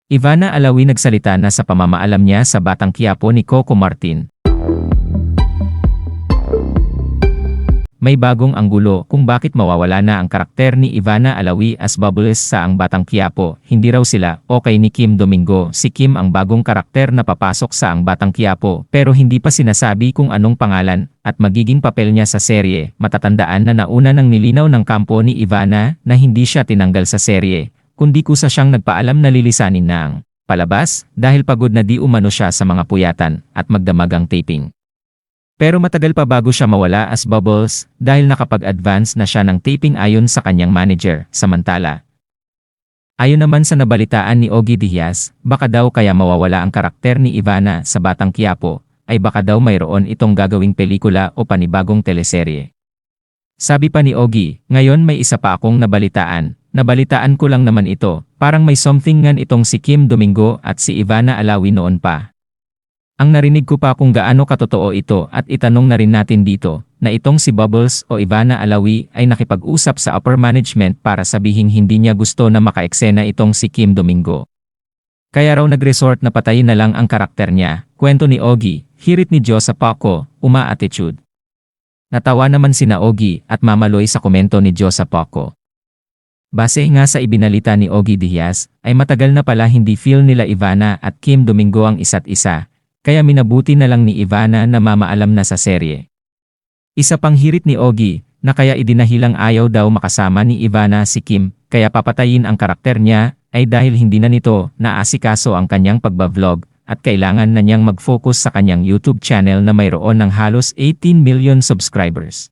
Ivana Alawi nagsalita na sa pamamaalam niya sa Batang Quiapo ni Coco Martin. May bagong anggulo kung bakit mawawala na ang karakter ni Ivana Alawi as Bubbles sa Ang Batang Quiapo. Hindi raw sila okay ni Kim Domingo. Si Kim ang bagong karakter na papasok sa Ang Batang Quiapo pero hindi pa sinasabi kung anong pangalan at magiging papel niya sa serye. Matatandaan na nauna nang nilinaw ng kampo ni Ivana na hindi siya tinanggal sa serye, kundi kusa siyang nagpaalam na lilisanin na ang palabas dahil pagod na di umano siya sa mga puyatan at magdamagang taping. Pero matagal pa bago siya mawala as Bubbles dahil nakapag-advance na siya ng taping ayon sa kanyang manager. Samantala, ayon naman sa nabalitaan ni Ogie Diaz, baka daw kaya mawawala ang karakter ni Ivana sa Batang Quiapo ay baka daw mayroon itong gagawing pelikula o panibagong teleserye. Sabi pa ni Ogie, ngayon may isa pa akong nabalitaan. Nabalitaan ko lang naman ito, parang may something ngan itong si Kim Domingo at si Ivana Alawi noon pa. Ang narinig ko pa kung gaano katotoo ito at itanong na rin natin dito, na itong si Bubbles o Ivana Alawi ay nakipag-usap sa upper management para sabihing hindi niya gusto na makaeksena itong si Kim Domingo. Kaya raw nag-resort na patayin na lang ang karakter niya, kwento ni Ogie, hirit ni Josa Poco, uma-attitude. Natawa naman sina Ogie at Mama Loy sa komento ni Josa Poco. Base nga sa ibinalita ni Ogie Diaz, ay matagal na pala hindi feel nila Ivana at Kim Domingo ang isa't isa, kaya minabuti na lang ni Ivana na mamaalam na sa serye. Isa pang hirit ni Ogie, na kaya idinahilang ayaw daw makasama ni Ivana si Kim, kaya papatayin ang karakter niya, ay dahil hindi na nito naasikaso ang kanyang pagbablog, at kailangan na niyang mag-focus sa kanyang YouTube channel na mayroon ng halos 18 million subscribers.